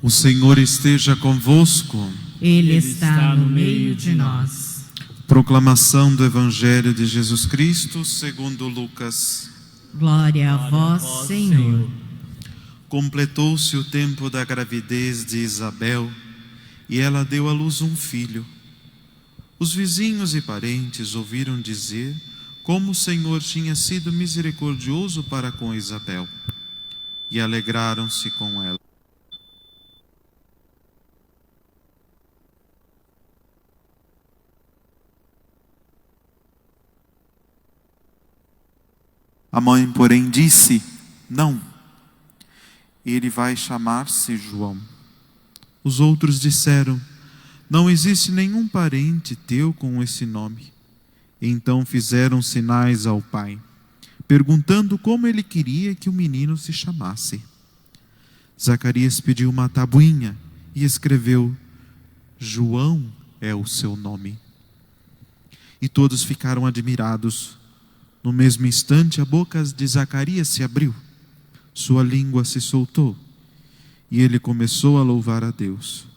O Senhor esteja convosco. Ele está no meio de nós. Proclamação do Evangelho de Jesus Cristo segundo Lucas. Glória a vós, Senhor. Completou-se o tempo da gravidez de Isabel e ela deu à luz um filho. Os vizinhos e parentes ouviram dizer como o Senhor tinha sido misericordioso para com Isabel e alegraram-se com ela. A mãe, porém, disse: não, ele vai chamar-se João. Os outros disseram: não existe nenhum parente teu com esse nome. Então fizeram sinais ao pai, perguntando como ele queria que o menino se chamasse. Zacarias pediu uma tabuinha e escreveu: João é o seu nome. E todos ficaram admirados. No mesmo instante, a boca de Zacarias se abriu, sua língua se soltou, e ele começou a louvar a Deus.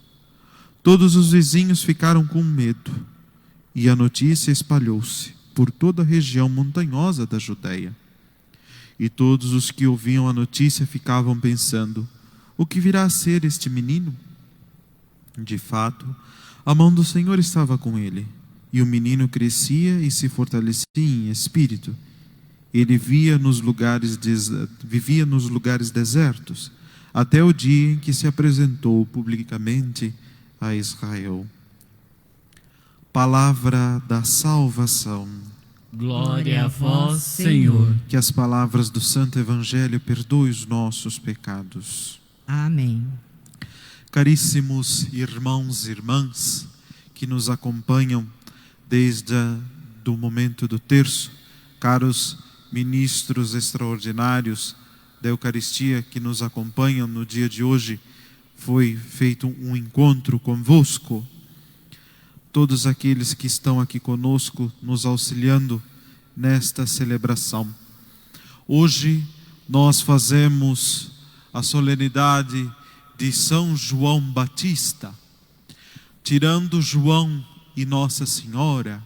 Todos os vizinhos ficaram com medo, e a notícia espalhou-se por toda a região montanhosa da Judeia. E todos os que ouviam a notícia ficavam pensando: o que virá a ser este menino? De fato, a mão do Senhor estava com ele. E o menino crescia e se fortalecia em espírito. Ele vivia nos lugares desertos, até o dia em que se apresentou publicamente a Israel. Palavra da salvação. Glória a vós, Senhor. Que as palavras do Santo Evangelho perdoem os nossos pecados. Amém. Caríssimos irmãos e irmãs que nos acompanham desde o momento do terço, caros ministros extraordinários da Eucaristia que nos acompanham no dia de hoje, foi feito um encontro convosco. Todos aqueles que estão aqui conosco, nos auxiliando nesta celebração. Hoje nós fazemos a solenidade de São João Batista. Tirando João e Nossa Senhora,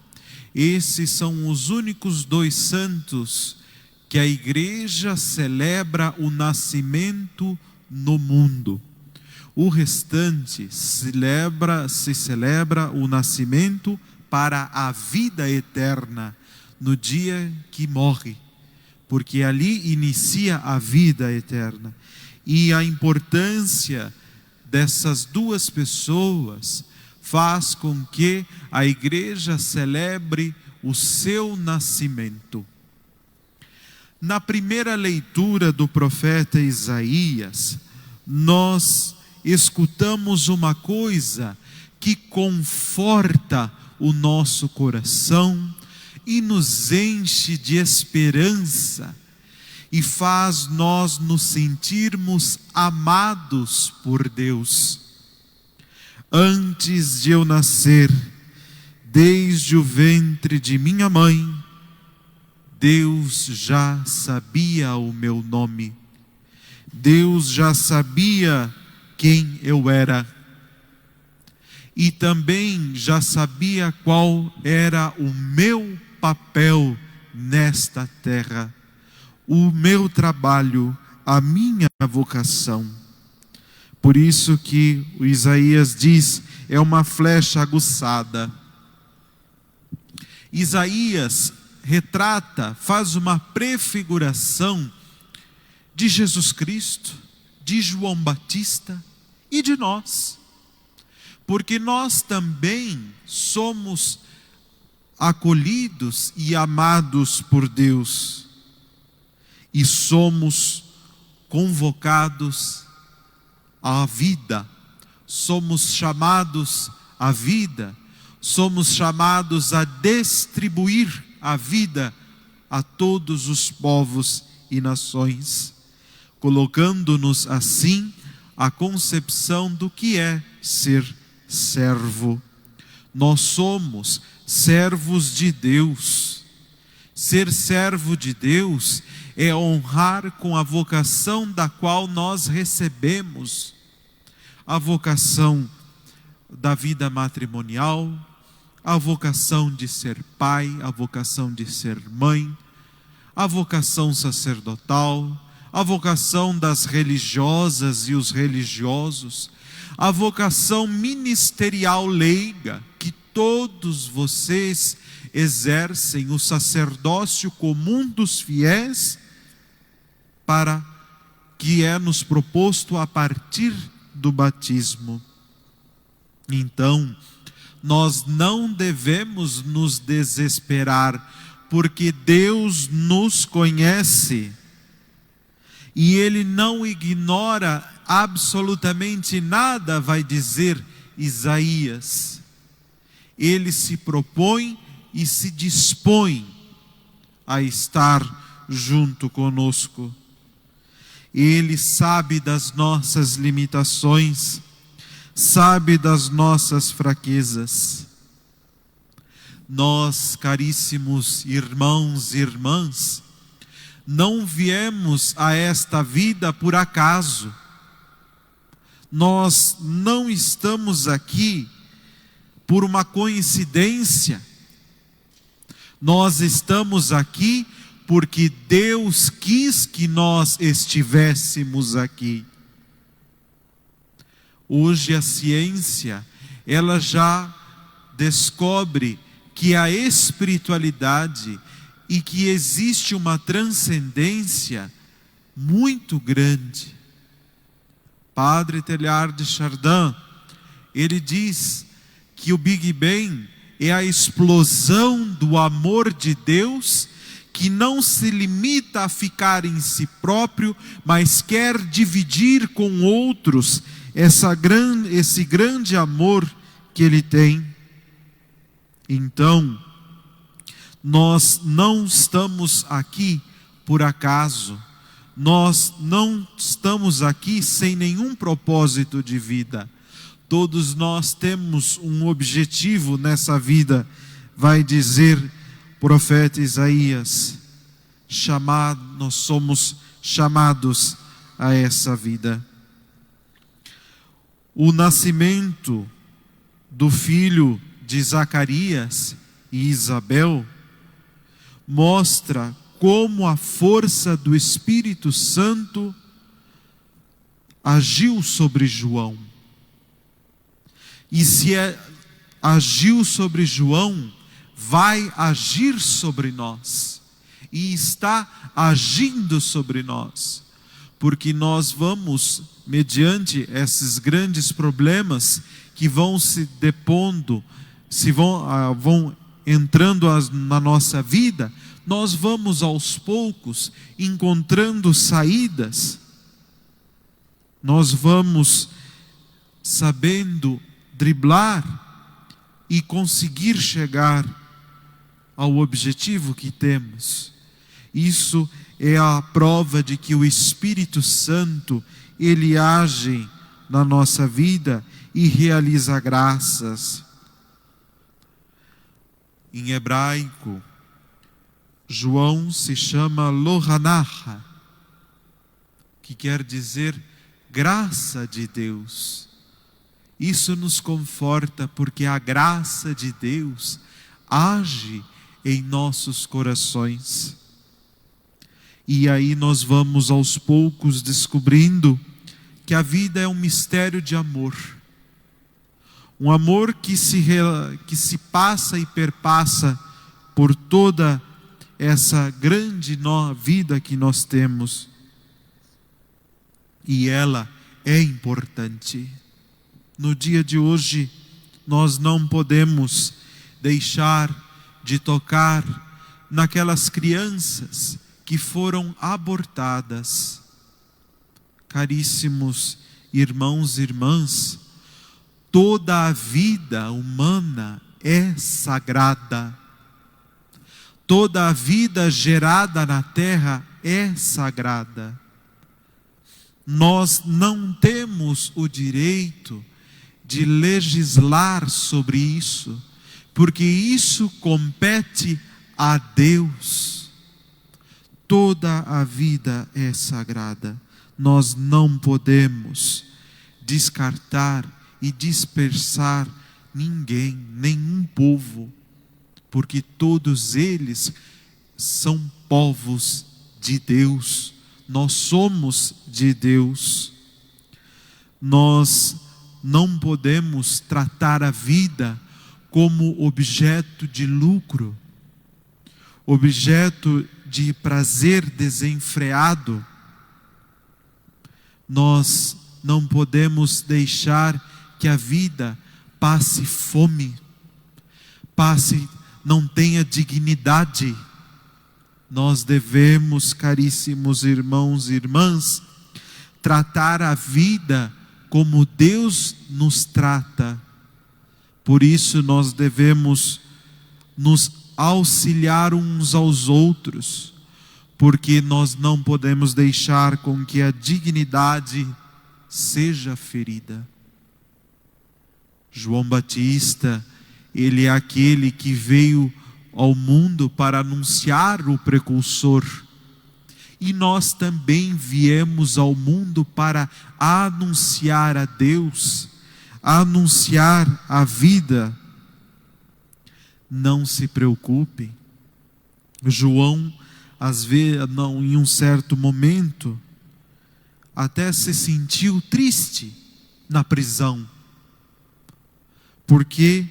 esses são os únicos dois santos que a Igreja celebra o nascimento no mundo. O restante se celebra o nascimento para a vida eterna, no dia que morre, porque ali inicia a vida eterna. E a importância dessas duas pessoas faz com que a Igreja celebre o seu nascimento. Na primeira leitura do profeta Isaías, nós escutamos uma coisa que conforta o nosso coração e nos enche de esperança e faz nós nos sentirmos amados por Deus. Antes de eu nascer, desde o ventre de minha mãe, Deus já sabia o meu nome. Deus já sabia quem eu era. E também já sabia qual era o meu papel nesta terra, o meu trabalho, a minha vocação. Por isso que o Isaías diz, é uma flecha aguçada. Isaías retrata, faz uma prefiguração de Jesus Cristo, de João Batista e de nós. Porque nós também somos acolhidos e amados por Deus. E somos convocados à vida, somos chamados à vida, somos chamados a distribuir a vida a todos os povos e nações, colocando-nos assim a concepção do que é ser servo. Nós somos servos de Deus. Ser servo de Deus é honrar com a vocação da qual nós recebemos. a vocação da vida matrimonial, a vocação de ser pai, a vocação de ser mãe, a vocação sacerdotal, a vocação das religiosas e os religiosos, a vocação ministerial leiga, que todos vocês exercem o sacerdócio comum dos fiéis, para que é nos proposto a partir do batismo. Então, nós não devemos nos desesperar, porque Deus nos conhece e Ele não ignora absolutamente nada, vai dizer Isaías. Ele se propõe e se dispõe a estar junto conosco. Ele sabe das nossas limitações, sabe das nossas fraquezas. Nós, caríssimos irmãos e irmãs, não viemos a esta vida por acaso. Nós não estamos aqui por uma coincidência. Nós estamos aqui porque Deus quis que nós estivéssemos aqui. Hoje a ciência, ela já descobre que a espiritualidade e que existe uma transcendência muito grande. Padre Teilhard de Chardin, ele diz que o Big Bang é a explosão do amor de Deus, que não se limita a ficar em si próprio, mas quer dividir com outros esse grande amor que Ele tem. Então, nós não estamos aqui por acaso, nós não estamos aqui sem nenhum propósito de vida. Todos nós temos um objetivo nessa vida, vai dizer o profeta Isaías. Nós somos chamados a essa vida. O nascimento do filho de Zacarias e Isabel mostra como a força do Espírito Santo agiu sobre João. E se agiu sobre João, vai agir sobre nós. E está agindo sobre nós. Porque nós vamos, mediante esses grandes problemas que vão se depondo, vão entrando na nossa vida, nós vamos aos poucos encontrando saídas. Nós vamos sabendo driblar e conseguir chegar ao objetivo que temos. Isso é a prova de que o Espírito Santo, ele age na nossa vida e realiza graças. Em hebraico, João se chama Lohanaha, que quer dizer graça de Deus. Isso nos conforta, porque a graça de Deus age em nossos corações. E aí nós vamos aos poucos descobrindo que a vida é um mistério de amor. Um amor que se passa e perpassa por toda essa grande vida que nós temos. E ela é importante. No dia de hoje, nós não podemos deixar de tocar naquelas crianças que foram abortadas. Caríssimos irmãos e irmãs, toda a vida humana é sagrada. Toda a vida gerada na terra é sagrada. Nós não temos o direito de legislar sobre isso, porque isso compete a Deus. Toda a vida é sagrada. Nós não podemos descartar e dispersar ninguém, nenhum povo, porque todos eles são povos de Deus. Nós somos de Deus. Nós não podemos tratar a vida como objeto de lucro, objeto de prazer desenfreado. Nós não podemos deixar que a vida passe fome, não tenha dignidade. Nós devemos, caríssimos irmãos e irmãs, tratar a vida como Deus nos trata. Por isso nós devemos nos auxiliar uns aos outros, porque nós não podemos deixar com que a dignidade seja ferida. João Batista, ele é aquele que veio ao mundo para anunciar o precursor. E nós também viemos ao mundo para anunciar a Deus, anunciar a vida. Não se preocupe. João, às vezes, em um certo momento, até se sentiu triste na prisão, porque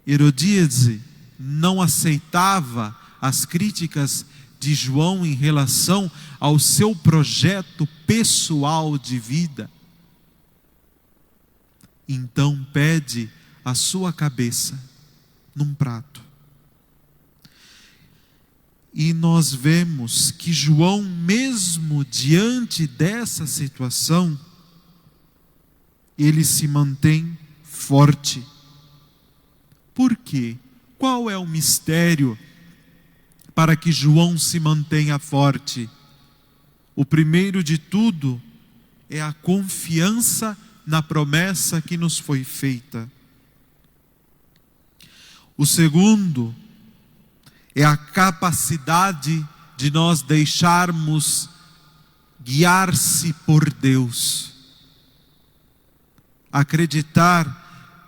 Herodíade não aceitava as críticas de João em relação ao seu projeto pessoal de vida. Então pede a sua cabeça num prato. E nós vemos que João, mesmo diante dessa situação, ele se mantém forte. Por quê? Qual é o mistério para que João se mantenha forte? O primeiro de tudo é a confiança na promessa que nos foi feita. O segundo é a capacidade de nós deixarmos guiar-se por Deus. Acreditar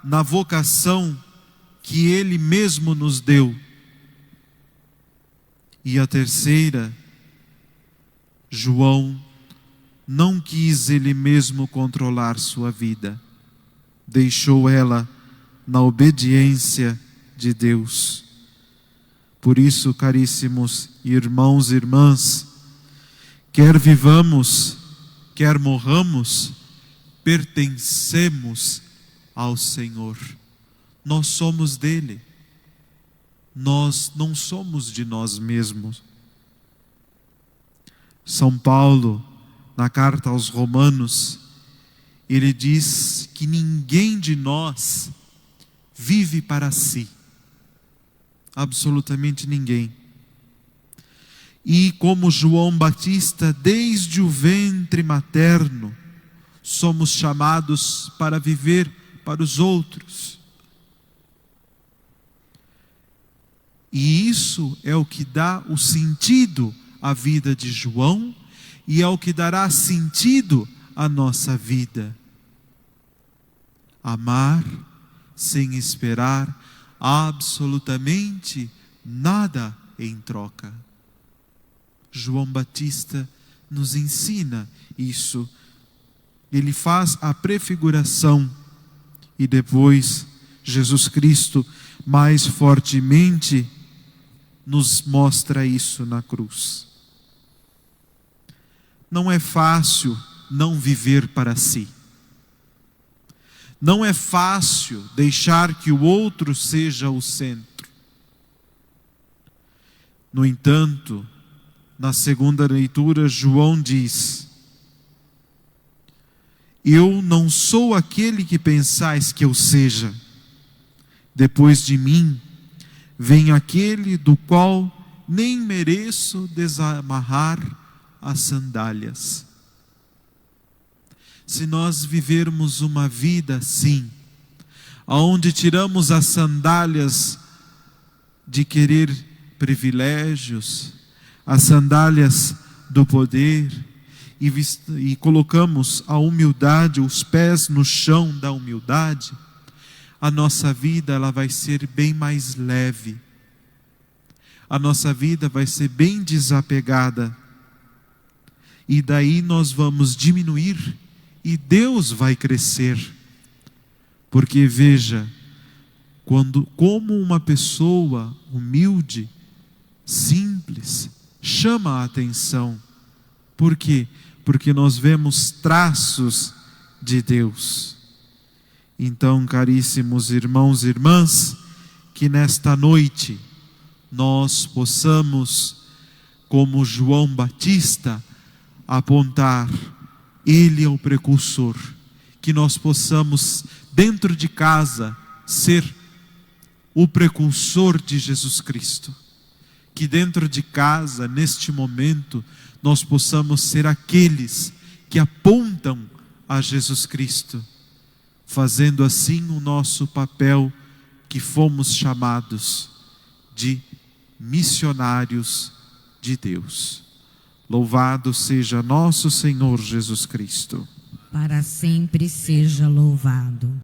na vocação que Ele mesmo nos deu. E a terceira, João não quis ele mesmo controlar sua vida. Deixou ela na obediência de Deus. Por isso, caríssimos irmãos e irmãs, quer vivamos, quer morramos, pertencemos ao Senhor. Nós somos dele. Nós não somos de nós mesmos. São Paulo, na carta aos Romanos, ele diz que ninguém de nós vive para si. Absolutamente ninguém. E como João Batista, desde o ventre materno, somos chamados para viver para os outros. E isso é o que dá o sentido à vida de João e é o que dará sentido à nossa vida. Amar sem esperar absolutamente nada em troca. João Batista nos ensina isso. Ele faz a prefiguração e depois Jesus Cristo mais fortemente nos mostra isso na cruz. Não é fácil não viver para si. Não é fácil deixar que o outro seja o centro. No entanto, na segunda leitura, João diz: eu não sou aquele que pensais que eu seja. Depois de mim, vem aquele do qual nem mereço desamarrar as sandálias. Se nós vivermos uma vida assim, onde tiramos as sandálias de querer privilégios, as sandálias do poder, e colocamos a humildade, os pés no chão da humildade, a nossa vida ela vai ser bem mais leve. A nossa vida vai ser bem desapegada. E daí nós vamos diminuir e Deus vai crescer. Porque veja, como uma pessoa humilde, simples, chama a atenção. Por quê? Porque nós vemos traços de Deus. Então, caríssimos irmãos e irmãs, que nesta noite nós possamos, como João Batista, apontar, ele é o precursor, que nós possamos dentro de casa ser o precursor de Jesus Cristo, que dentro de casa, neste momento, nós possamos ser aqueles que apontam a Jesus Cristo, fazendo assim o nosso papel que fomos chamados de missionários de Deus. Louvado seja nosso Senhor Jesus Cristo. Para sempre seja louvado.